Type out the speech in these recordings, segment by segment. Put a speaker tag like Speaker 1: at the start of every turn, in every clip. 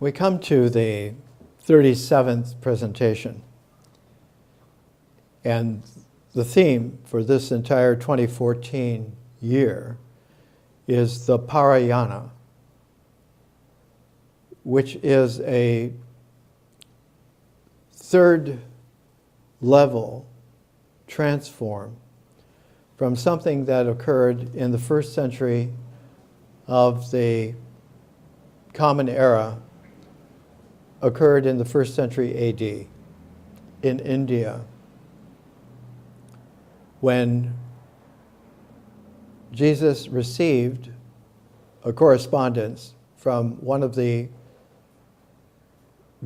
Speaker 1: We come to the 37th presentation, and the theme for this entire 2014 year is the Parayana, which is a third level transform from something that occurred in the first century of the Common Era, occurred in the first century AD in India, when Jesus received a correspondence from one of the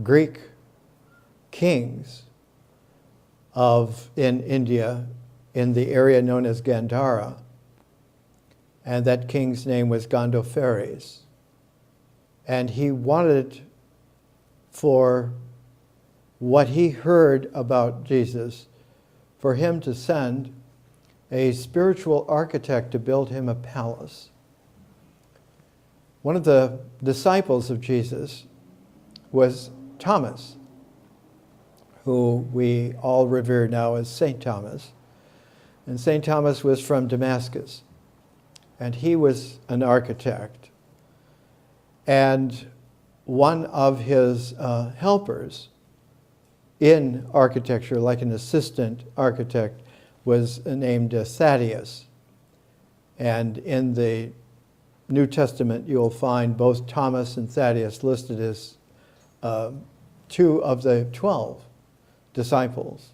Speaker 1: Greek kings in India, in the area known as Gandhara, and that king's name was Gondophares. And he wanted for what he heard about Jesus, for him to send a spiritual architect to build him a palace. One of the disciples of Jesus was Thomas, who we all revere now as St. Thomas. And St. Thomas was from Damascus, and he was an architect. And one of his helpers in architecture, like an assistant architect, was named Thaddeus. And in the New Testament, you'll find both Thomas and Thaddeus listed as two of the 12 disciples.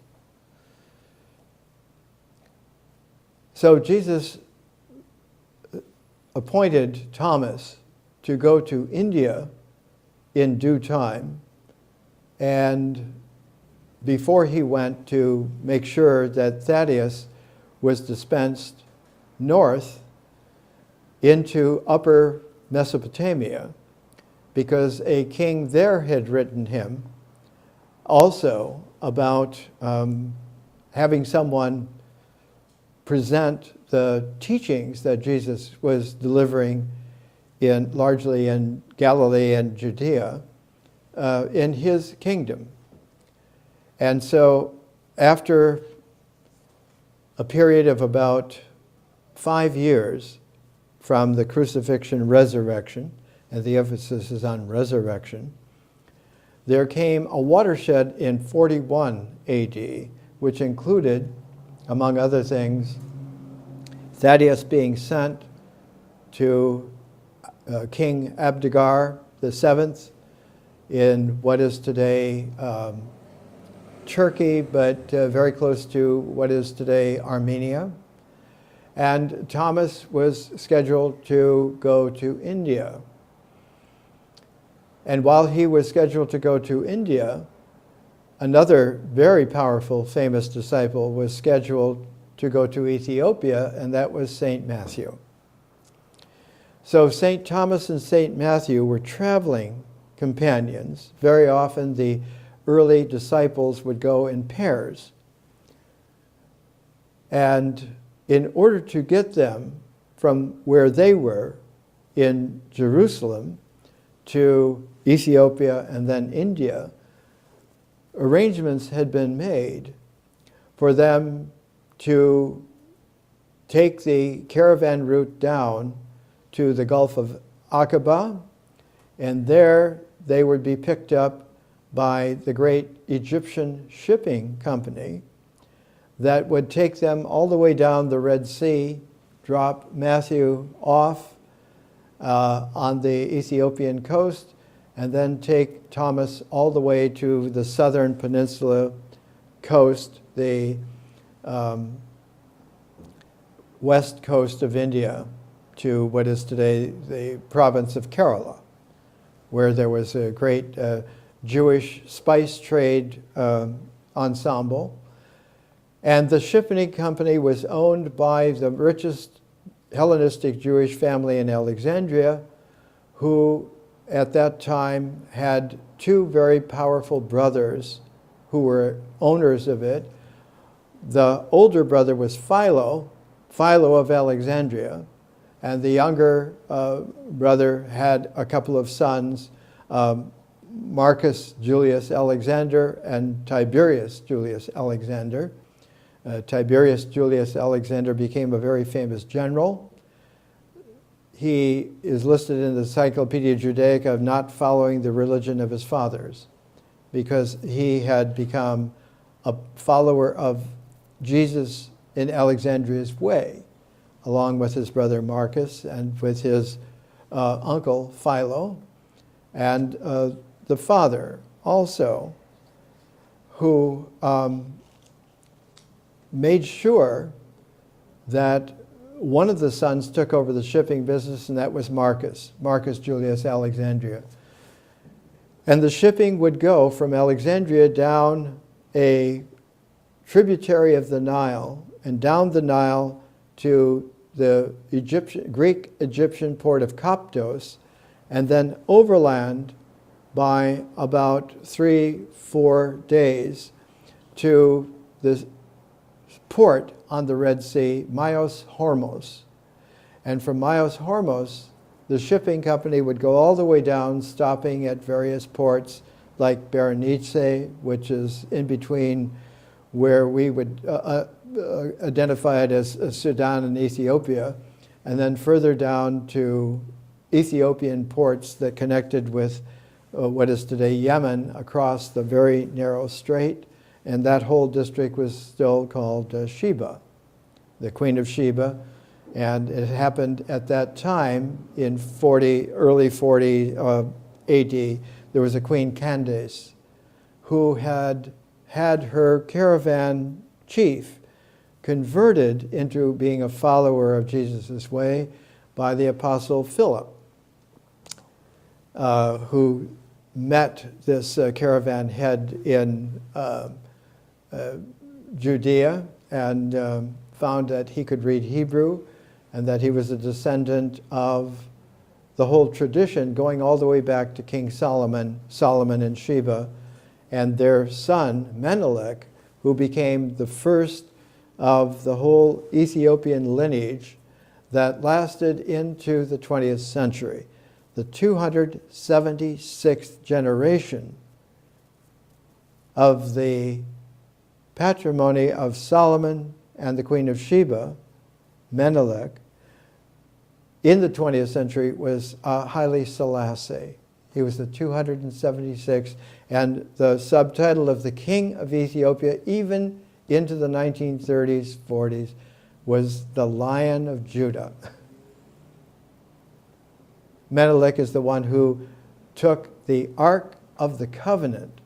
Speaker 1: So Jesus appointed Thomas to go to India in due time, and before he went, to make sure that Thaddeus was dispensed north into upper Mesopotamia, because a king there had written him also about having someone present the teachings that Jesus was delivering largely in Galilee and Judea, in his kingdom. And so after a period of about 5 years from the crucifixion, resurrection, and the emphasis is on resurrection, there came a watershed in 41 AD, which included, among other things, Thaddeus being sent to King Abdigar VII in what is today Turkey, but very close to what is today Armenia. And Thomas was scheduled to go to India. And while he was scheduled to go to India, another very powerful, famous disciple was scheduled to go to Ethiopia, and that was St. Matthew. So St. Thomas and St. Matthew were traveling companions. Very often the early disciples would go in pairs. And in order to get them from where they were in Jerusalem to Ethiopia and then India, arrangements had been made for them to take the caravan route down to the Gulf of Aqaba, and there they would be picked up by the great Egyptian shipping company that would take them all the way down the Red Sea, drop Matthew off on the Ethiopian coast, and then take Thomas all the way to the southern peninsula coast, the west coast of India, to what is today the province of Kerala, where there was a great Jewish spice trade ensemble. And the shipping company was owned by the richest Hellenistic Jewish family in Alexandria, who at that time had two very powerful brothers who were owners of it. The older brother was Philo of Alexandria, and the younger brother had a couple of sons, Marcus Julius Alexander and Tiberius Julius Alexander. Tiberius Julius Alexander became a very famous general. He is listed in the Encyclopedia Judaica of not following the religion of his fathers, because he had become a follower of Jesus in Alexandria's way, along with his brother Marcus and with his uncle Philo, and the father also, who made sure that one of the sons took over the shipping business, and that was Marcus Julius Alexandria. And the shipping would go from Alexandria down a tributary of the Nile and down the Nile to the Greek-Egyptian port of Koptos, and then overland by about 3-4 days to the port on the Red Sea, Myos Hormos. And from Myos Hormos, the shipping company would go all the way down, stopping at various ports like Berenice, which is in between where we would identify it as Sudan and Ethiopia, and then further down to Ethiopian ports that connected with what is today Yemen across the very narrow strait, and that whole district was still called Sheba, the Queen of Sheba. And it happened at that time in early 40 AD. There was a Queen Candace who had her caravan chief converted into being a follower of Jesus' way by the Apostle Philip, who met this caravan head in Judea and found that he could read Hebrew and that he was a descendant of the whole tradition going all the way back to King Solomon and Sheba, and their son, Menelik, who became the first of the whole Ethiopian lineage that lasted into the 20th century. The 276th generation of the patrimony of Solomon and the Queen of Sheba, Menelik, in the 20th century was Haile Selassie. He was the 276th, and the subtitle of the King of Ethiopia, even into the 1930s, 40s, was the Lion of Judah. Menelik is the one who took the Ark of the Covenant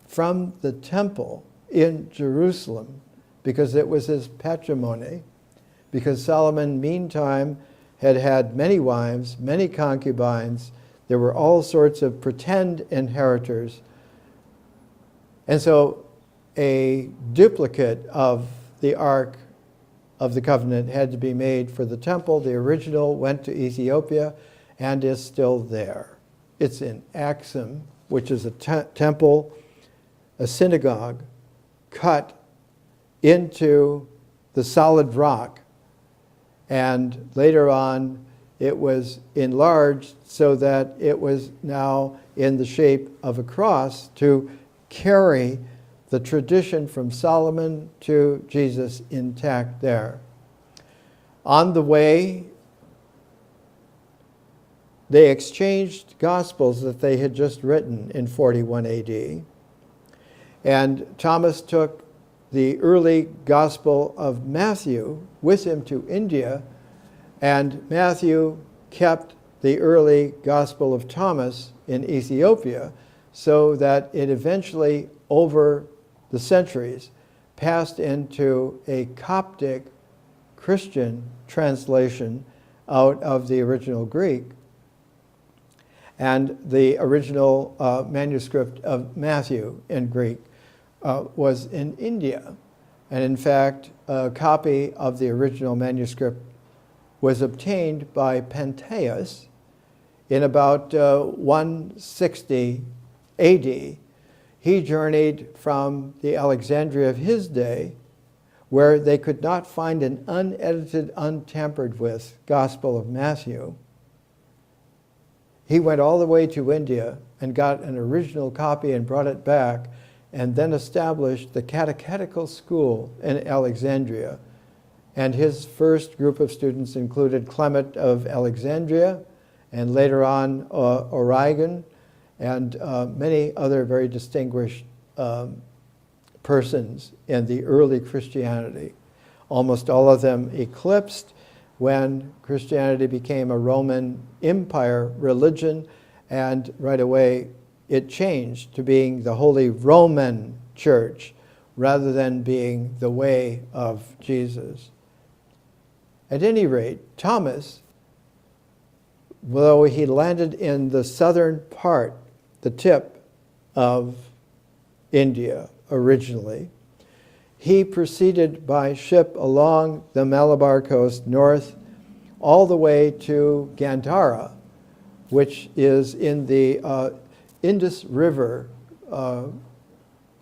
Speaker 1: from the temple in Jerusalem, because it was his patrimony, because Solomon, meantime, had had many wives, many concubines. There were all sorts of pretend inheritors. And so a duplicate of the Ark of the Covenant had to be made for the temple. The original went to Ethiopia and is still there. It's in Axum, which is a temple, a synagogue, cut into the solid rock. And later on, it was enlarged so that it was now in the shape of a cross to carry the tradition from Solomon to Jesus intact there. On the way, they exchanged gospels that they had just written in 41 AD. And Thomas took the early Gospel of Matthew with him to India, and Matthew kept the early Gospel of Thomas in Ethiopia, so that it eventually, over the centuries, passed into a Coptic Christian translation out of the original Greek. And the original manuscript of Matthew in Greek was in India. And in fact, a copy of the original manuscript was obtained by Pantaeus in about 160 AD. He journeyed from the Alexandria of his day, where they could not find an unedited, untampered with Gospel of Matthew. He went all the way to India and got an original copy and brought it back, and then established the catechetical school in Alexandria. And his first group of students included Clement of Alexandria, and later on Origen, and many other very distinguished persons in the early Christianity. Almost all of them eclipsed when Christianity became a Roman Empire religion, and right away it changed to being the Holy Roman Church rather than being the way of Jesus. At any rate, Thomas, though he landed in the southern part, the tip of India originally, he proceeded by ship along the Malabar coast north all the way to Gandhara, which is in the Indus River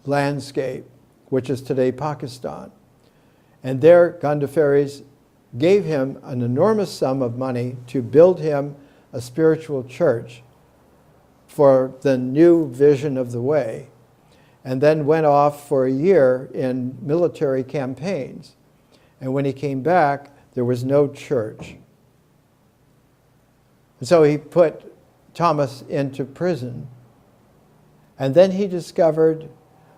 Speaker 1: landscape, which is today Pakistan. And there Gandharis gave him an enormous sum of money to build him a spiritual church for the new vision of the way, and then went off for a year in military campaigns. And when he came back, there was no church. And so he put Thomas into prison. And then he discovered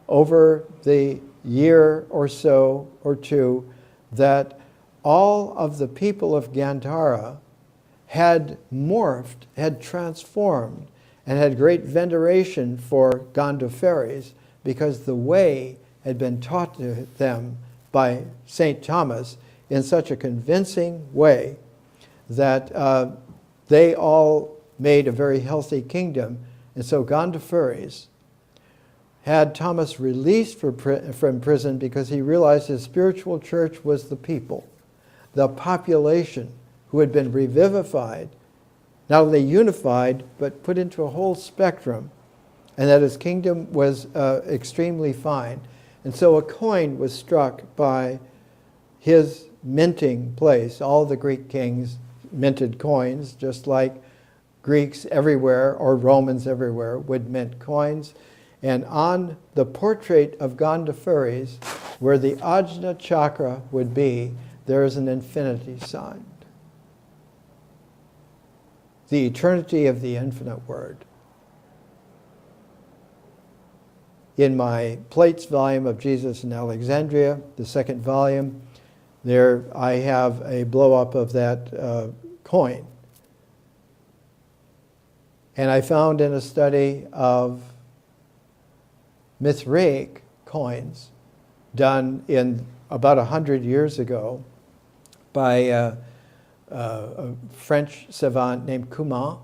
Speaker 1: over the year or so or two that all of the people of Gandhara had morphed, had transformed, and had great veneration for Gandharis, because the way had been taught to them by St. Thomas in such a convincing way that they all made a very healthy kingdom. And so Gandharis had Thomas released from prison because he realized his spiritual church was the people, the population who had been revivified, not only unified, but put into a whole spectrum, and that his kingdom was extremely fine. And so a coin was struck by his minting place. All the Greek kings minted coins, just like Greeks everywhere or Romans everywhere would mint coins. And on the portrait of Gandharis, where the Ajna chakra would be, there is an infinity sign. The eternity of the infinite word. In my plates volume of Jesus in Alexandria, the second volume, there I have a blow-up of that coin. And I found in a study of Mithraic coins done in about 100 years ago by a French savant named Cumin,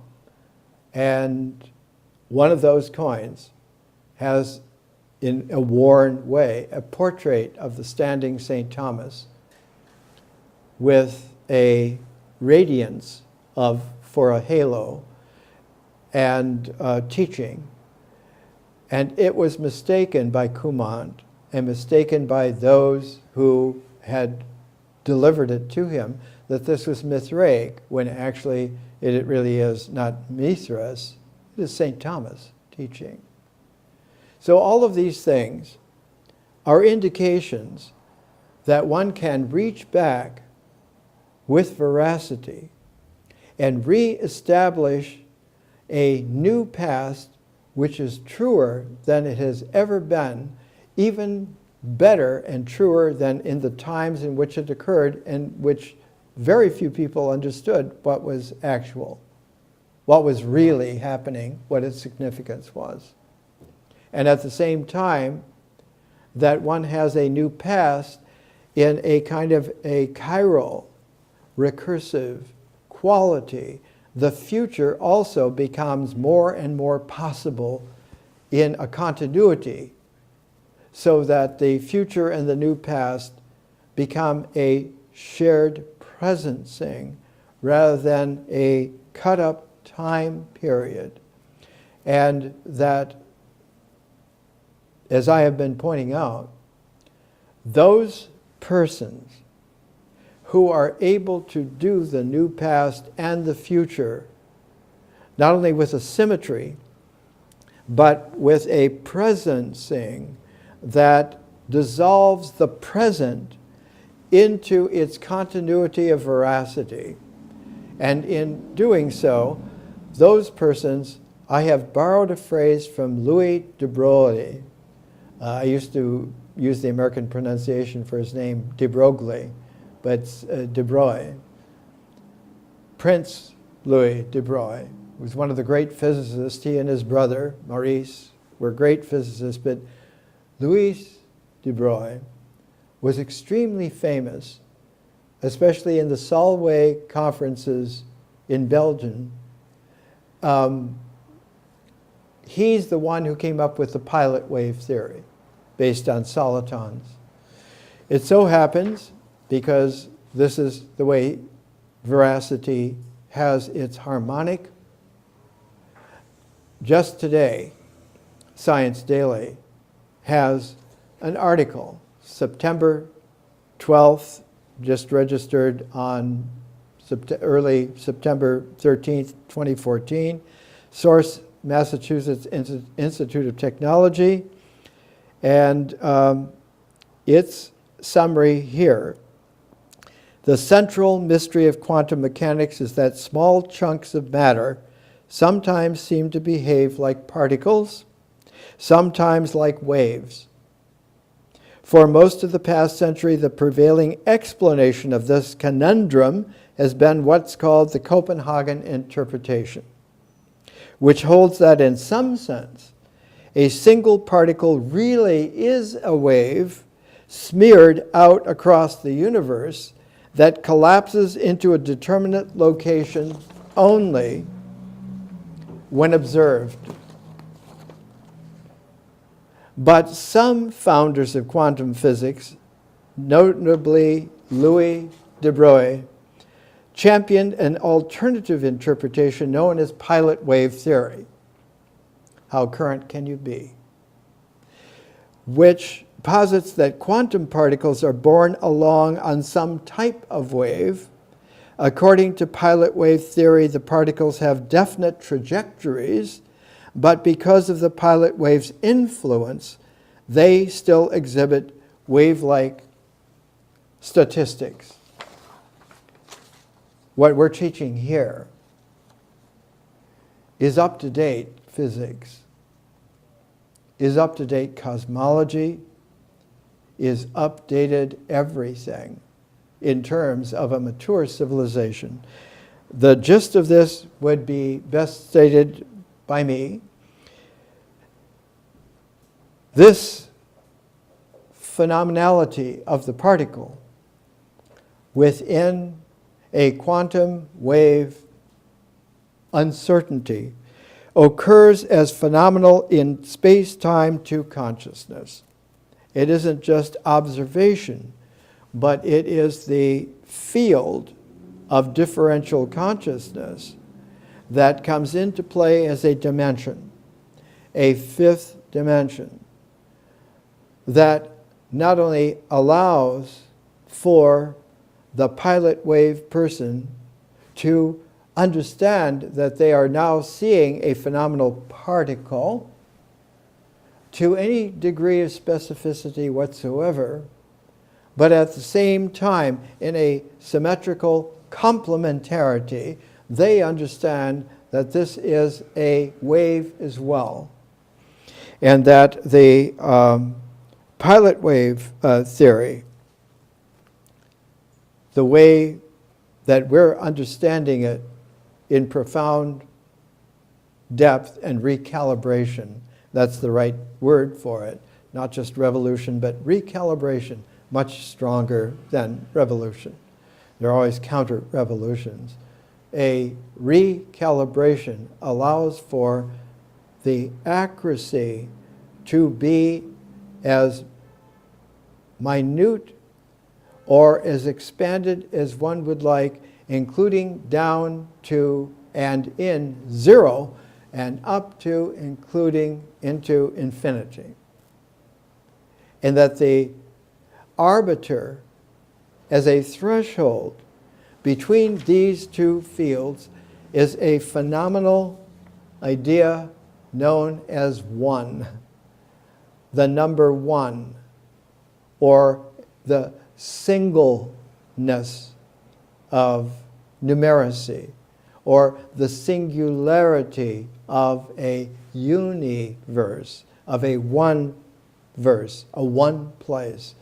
Speaker 1: and one of those coins has, in a worn way, a portrait of the standing St. Thomas with a radiance for a halo and teaching. And it was mistaken by Cumin and mistaken by those who had delivered it to him that this was Mithraic, when actually it really is not Mithras, it is St. Thomas teaching. So all of these things are indications that one can reach back with veracity and re-establish a new past which is truer than it has ever been, even better and truer than in the times in which it occurred, and which very few people understood what was actual, what was really happening, what its significance was. And at the same time, that one has a new past in a kind of a chiral, recursive quality. The future also becomes more and more possible in a continuity, so that the future and the new past become a shared presencing rather than a cut-up time period. And that, as I have been pointing out, those persons who are able to do the new past and the future, not only with a symmetry, but with a presencing that dissolves the present into its continuity of veracity. And in doing so, those persons, I have borrowed a phrase from Louis de Broglie. I used to use the American pronunciation for his name, de Broglie, but it's de Broglie. Prince Louis de Broglie was one of the great physicists. He and his brother, Maurice, were great physicists, but Louis de Broglie was extremely famous, especially in the Solvay conferences in Belgium. He's the one who came up with the pilot wave theory based on solitons. It so happens, because this is the way veracity has its harmonic. Just today, Science Daily has an article, September 12th, just registered on early September 13th, 2014. Source, Massachusetts Institute of Technology. And its summary here. The central mystery of quantum mechanics is that small chunks of matter sometimes seem to behave like particles, sometimes like waves. For most of the past century, the prevailing explanation of this conundrum has been what's called the Copenhagen interpretation, which holds that in some sense, a single particle really is a wave smeared out across the universe that collapses into a determinate location only when observed. But some founders of quantum physics, notably Louis de Broglie, championed an alternative interpretation known as pilot wave theory. How current can you be? Which posits that quantum particles are borne along on some type of wave. According to pilot wave theory, the particles have definite trajectories, but because of the pilot wave's influence, they still exhibit wave-like statistics. What we're teaching here is up-to-date physics, is up-to-date cosmology, is updated everything in terms of a mature civilization. The gist of this would be best stated by me. This phenomenality of the particle within a quantum wave uncertainty occurs as phenomenal in space-time to consciousness. It isn't just observation, but it is the field of differential consciousness that comes into play as a dimension, a fifth dimension, that not only allows for the pilot wave person to understand that they are now seeing a phenomenal particle to any degree of specificity whatsoever, but at the same time, in a symmetrical complementarity, they understand that this is a wave as well. And that the pilot wave theory, the way that we're understanding it in profound depth and recalibration, that's the right word for it, not just revolution, but recalibration, much stronger than revolution. There are always counter-revolutions. A recalibration allows for the accuracy to be as minute or as expanded as one would like, including down to and in zero, and up to including into infinity. And that the arbiter as a threshold between these two fields is a phenomenal idea known as one, the number one, or the singleness of numeracy, or the singularity of a universe, of a one verse, a one place.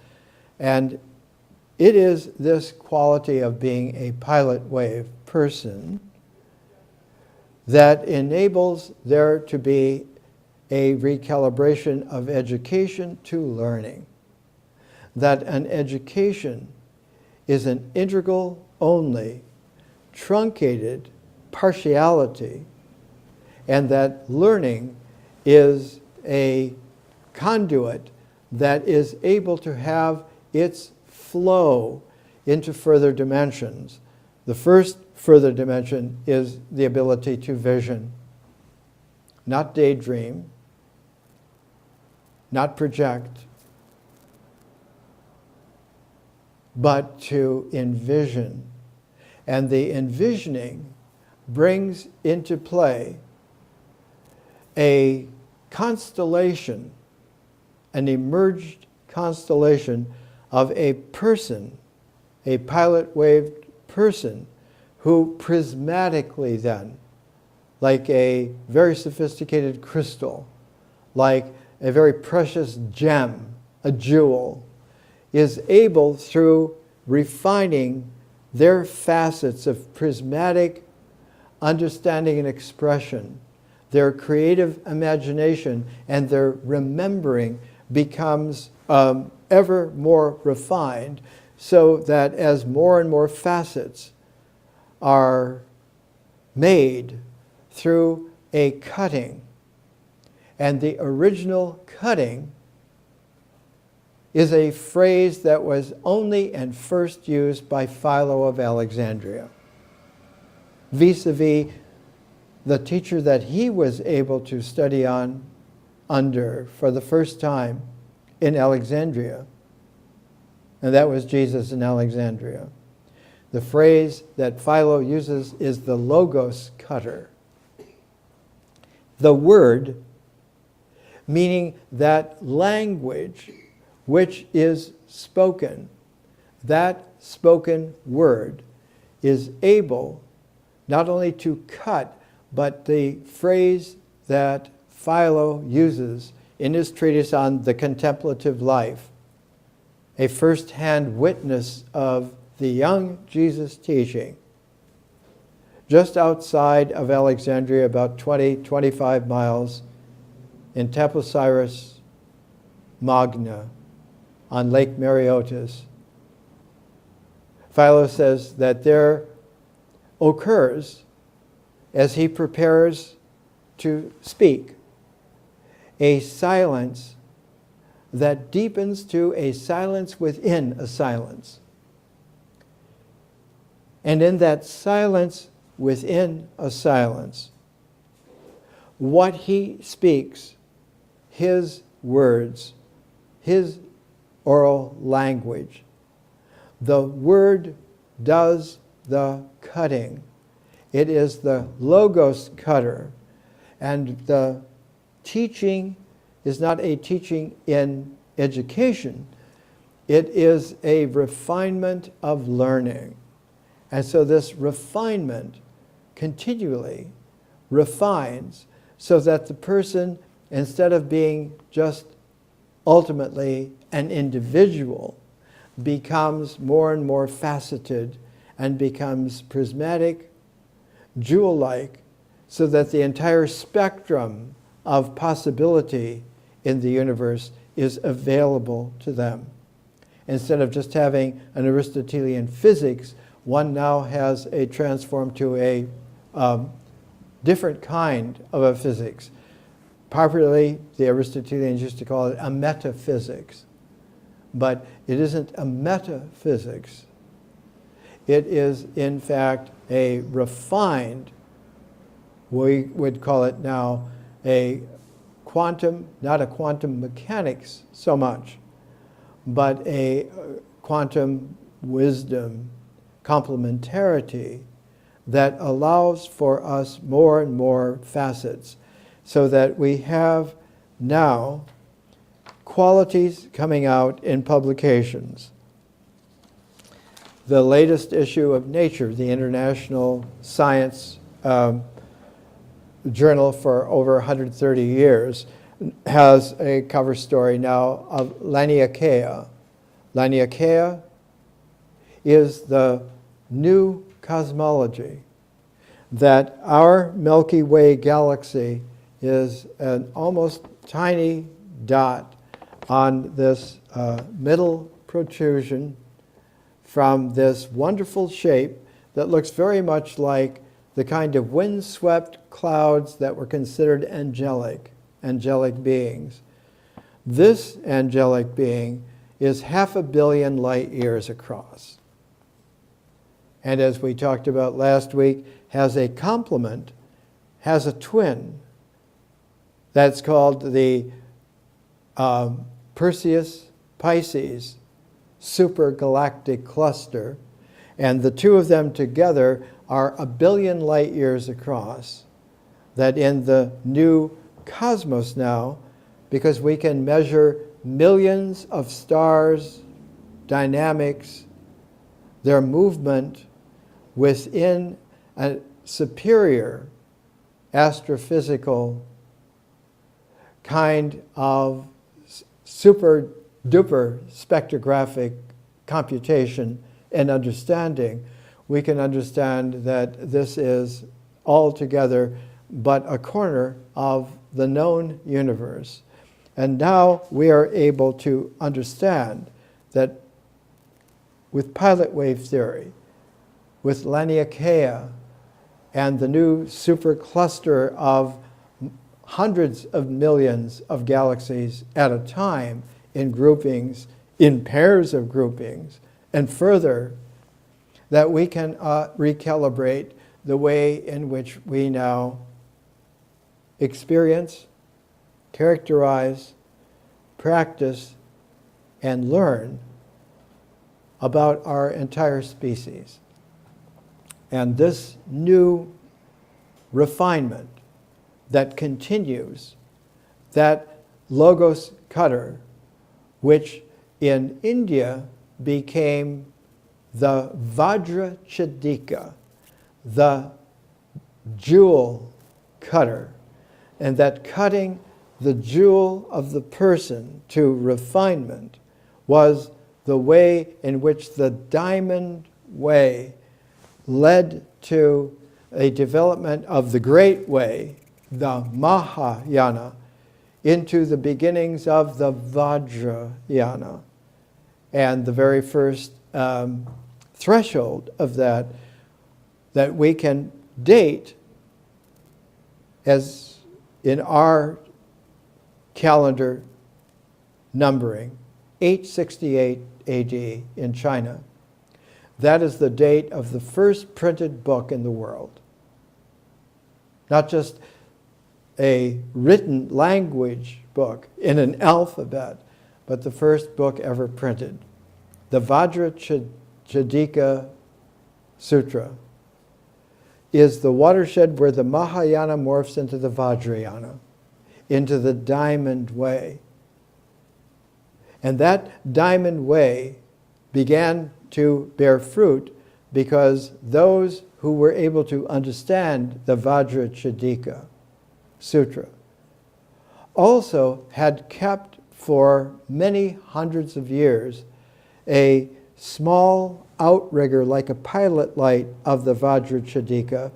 Speaker 1: And it is this quality of being a pilot wave person that enables there to be a recalibration of education to learning. That an education is an integral only, truncated partiality, and that learning is a conduit that is able to have its flow into further dimensions. The first further dimension is the ability to vision, not daydream, not project, but to envision. And the envisioning brings into play a constellation, an emerged constellation of a person, a pilot-waved person, who prismatically then, like a very sophisticated crystal, like a very precious gem, a jewel, is able, through refining their facets of prismatic understanding and expression, their creative imagination and their remembering becomes ever more refined, so that as more and more facets are made through a cutting, and the original cutting is a phrase that was only and first used by Philo of Alexandria, vis-a-vis the teacher that he was able to study under for the first time in Alexandria, and that was Jesus in Alexandria. The phrase that Philo uses is the logos cutter. The word, meaning that language which is spoken, that spoken word is able not only to cut, but the phrase that Philo uses in his treatise on the contemplative life, a first-hand witness of the young Jesus teaching, just outside of Alexandria, about 25 miles, in Taposiris Magna, on Lake Mareotis. Philo says that there occurs, as he prepares to speak, a silence that deepens to a silence within a silence. And in that silence within a silence, what he speaks, his words, his oral language, the word does the cutting. It is the logos cutter. And the teaching is not a teaching in education. It is a refinement of learning. And so this refinement continually refines, so that the person, instead of being just ultimately an individual, becomes more and more faceted and becomes prismatic, jewel-like, so that the entire spectrum of possibility in the universe is available to them. Instead of just having an Aristotelian physics, one now has a transformed to a different kind of a physics. Popularly, the Aristotelians used to call it a metaphysics. But it isn't a metaphysics. It is, in fact, a refined, we would call it now a quantum, not a quantum mechanics so much, but a quantum wisdom complementarity that allows for us more and more facets, so that we have now qualities coming out in publications. The latest issue of Nature, the international science journal for over 130 years, has a cover story now of Laniakea. Laniakea is the new cosmology, that our Milky Way galaxy is an almost tiny dot on this middle protrusion from this wonderful shape that looks very much like the kind of windswept clouds that were considered angelic beings. This angelic being is 500 million light years across. And as we talked about last week, has a complement, has a twin that's called the Perseus Pisces supergalactic cluster, and the two of them together are 1 billion light years across. That in the new cosmos now, because we can measure millions of stars' dynamics, their movement within a superior astrophysical kind of super duper spectrographic computation and understanding, we can understand that this is altogether but a corner of the known universe. And now we are able to understand that with pilot wave theory, with Laniakea, and the new supercluster of hundreds of millions of galaxies at a time in groupings, in pairs of groupings, and further, that we can recalibrate the way in which we now experience, characterize, practice, and learn about our entire species. And this new refinement that continues, that Logos cutter, which in India became the Vajra Chadika, the jewel cutter, and that cutting the jewel of the person to refinement was the way in which the diamond way led to a development of the great way, the Mahayana, into the beginnings of the Vajrayana. And the very first threshold of that we can date as in our calendar numbering, 868 AD in China. That is the date of the first printed book in the world. Not just a written language book in an alphabet, but the first book ever printed. The Vajracchedika Sutra is the watershed where the Mahayana morphs into the Vajrayana, into the diamond way. And that diamond way began to bear fruit because those who were able to understand the Vajracchedika Sutra also had kept for many hundreds of years a small outrigger like a pilot light of the Vajracchedika,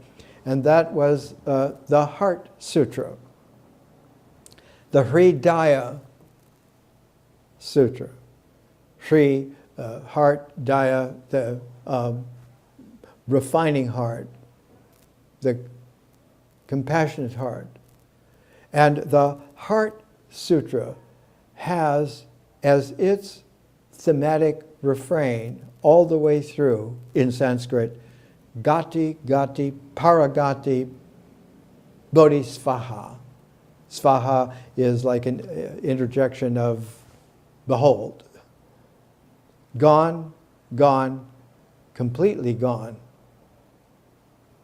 Speaker 1: and that was the Heart Sutra, the Hridaya Sutra. Hri, heart, Daya, the refining heart, the compassionate heart. And the Heart Sutra has as its thematic refrain all the way through in Sanskrit, Gati, Gati, Paragati, Bodhisvaha. Svaha is like an interjection of behold. Gone, gone, completely gone.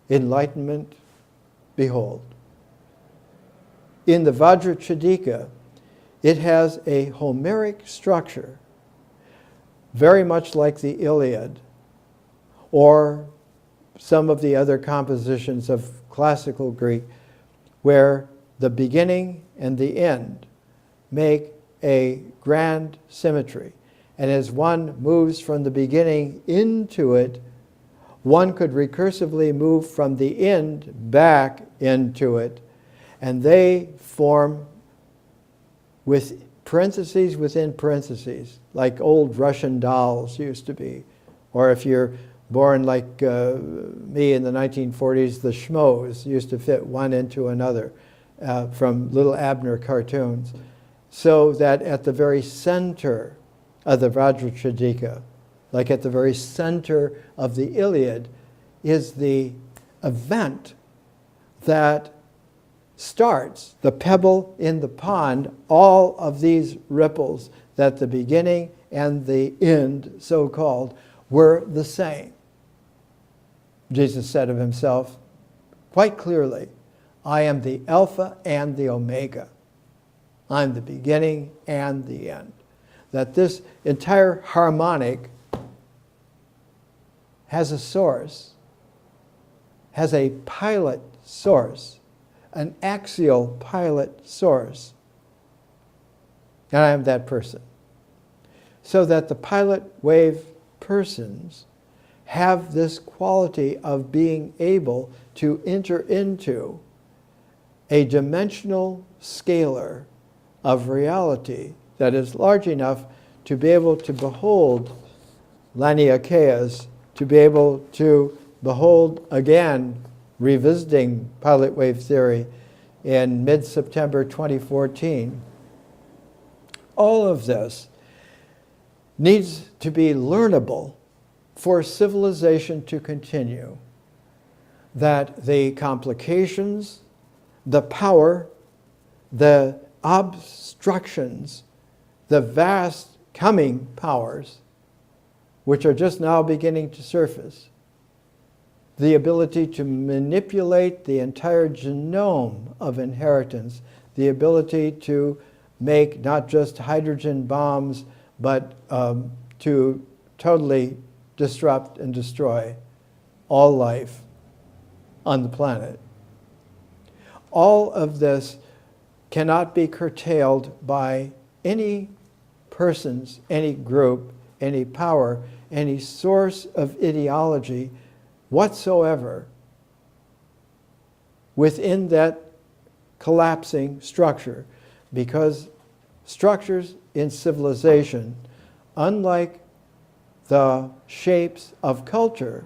Speaker 1: enlightenment, behold. In the Vajrachandika, it has a Homeric structure, very much like the Iliad, or some of the other compositions of classical Greek, where the beginning and the end make a grand symmetry. And as one moves from the beginning into it, one could recursively move from the end back into it, and they form with parentheses within parentheses, like old Russian dolls used to be. Or if you're born like me in the 1940s, the schmoes used to fit one into another from little Abner cartoons. So that at the very center of the Vajrachandika, like at the very center of the Iliad, is the event that starts, the pebble in the pond, all of these ripples, that the beginning and the end, so-called, were the same. Jesus said of himself quite clearly, I am the Alpha and the Omega. I'm the beginning and the end. That this entire harmonic has a source, has a pilot source, an axial pilot source. And I am that person. So that the pilot wave persons have this quality of being able to enter into a dimensional scalar of reality that is large enough to be able to behold Laniakeas, to be able to behold again, revisiting pilot wave theory in mid-September 2014. All of this needs to be learnable for civilization to continue. That the complications, the power, the obstructions, the vast coming powers, which are just now beginning to surface, the ability to manipulate the entire genome of inheritance, the ability to make not just hydrogen bombs, but to totally disrupt and destroy all life on the planet. All of this cannot be curtailed by any persons, any group, any power, any source of ideology whatsoever within that collapsing structure, because structures in civilization, unlike the shapes of culture,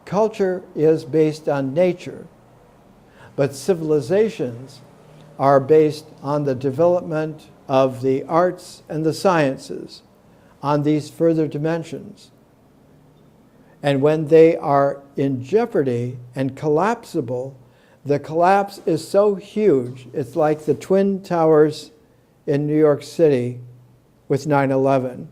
Speaker 1: culture is based on nature, but civilizations are based on the development of the arts and the sciences, on these further dimensions. And when they are in jeopardy and collapsible, the collapse is so huge, it's like the Twin Towers in New York City with 9/11,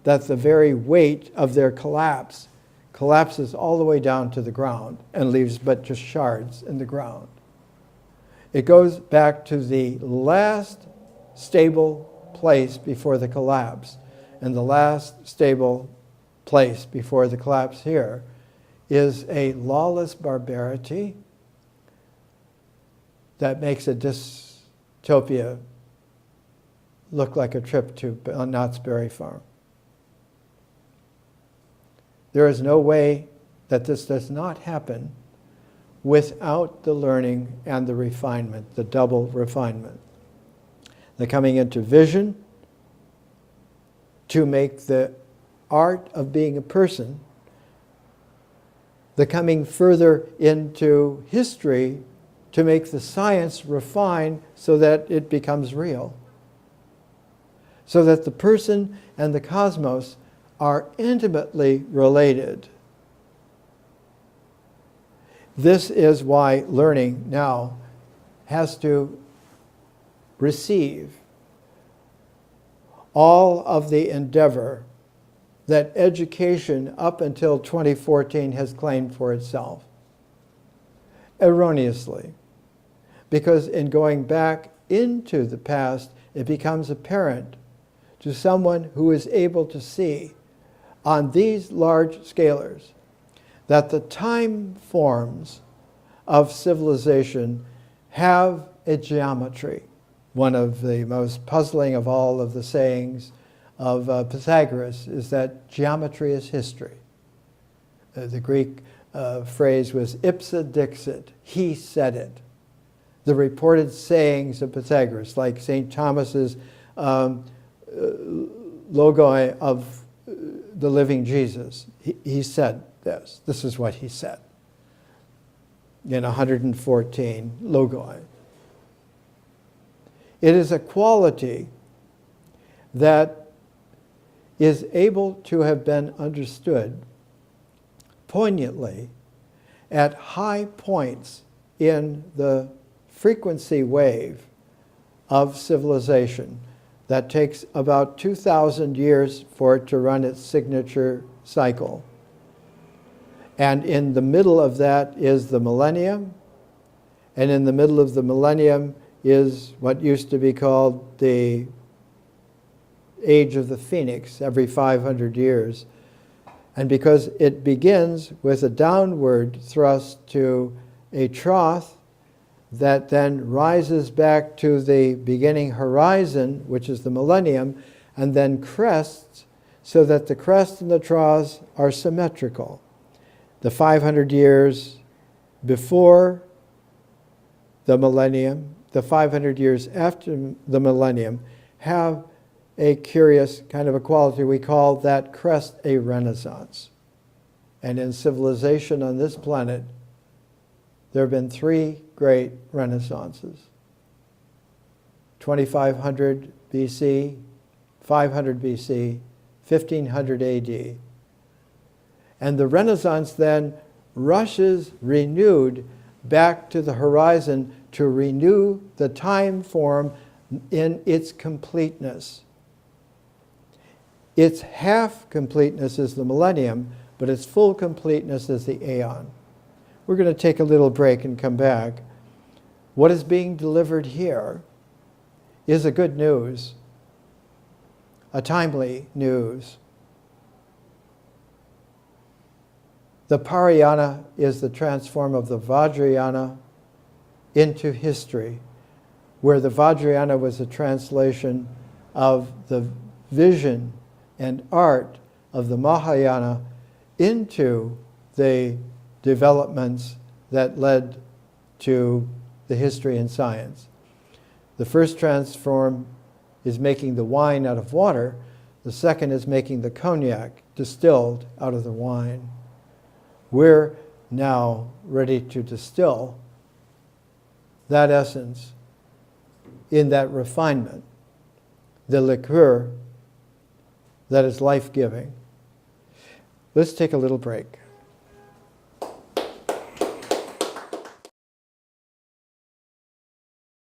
Speaker 1: that the very weight of their collapse collapses all the way down to the ground and leaves but just shards in the ground. It goes back to the last stable place before the collapse. And the last stable place before the collapse here is a lawless barbarity that makes a dystopia look like a trip to Knott's Berry Farm. There is no way that this does not happen without the learning and the refinement, the double refinement. The coming into vision to make the art of being a person, the coming further into history to make the science refine so that it becomes real. So that the person and the cosmos are intimately related. This is why learning now has to receive all of the endeavor that education up until 2014 has claimed for itself. erroneously. Because in going back into the past, it becomes apparent to someone who is able to see on these large scalars that the time forms of civilization have a geometry. One of the most puzzling of all of the sayings of Pythagoras is that geometry is history. The Greek phrase was ipsa dixit, he said it. The reported sayings of Pythagoras, like St. Thomas's logoi of the living Jesus, he said this. This is what he said in 114 logoi. It is a quality that is able to have been understood poignantly at high points in the frequency wave of civilization that takes about 2,000 years for it to run its signature cycle. And in the middle of that is the millennium, and in the middle of the millennium is what used to be called the age of the phoenix, every 500 years. And because it begins with a downward thrust to a trough that then rises back to the beginning horizon, which is the millennium, and then crests, so that the crest and the troughs are symmetrical. The 500 years before the millennium, the 500 years after the millennium, have a curious kind of a quality. We call that crest a renaissance. And in civilization on this planet, there have been three great renaissances. 2500 BC, 500 BC, 1500 AD. And the Renaissance then rushes renewed back to the horizon to renew the time form in its completeness. Its half completeness is the millennium, but its full completeness is the aeon. We're going to take a little break and come back. What is being delivered here is a good news, a timely news. The Parayana is the transform of the Vajrayana into history, where the Vajrayana was a translation of the vision and art of the Mahayana into the developments that led to the history and science. The first transform is making the wine out of water. The second is making the cognac distilled out of the wine. We're now ready to distill that essence in that refinement, the liqueur that is life-giving. Let's take a little break.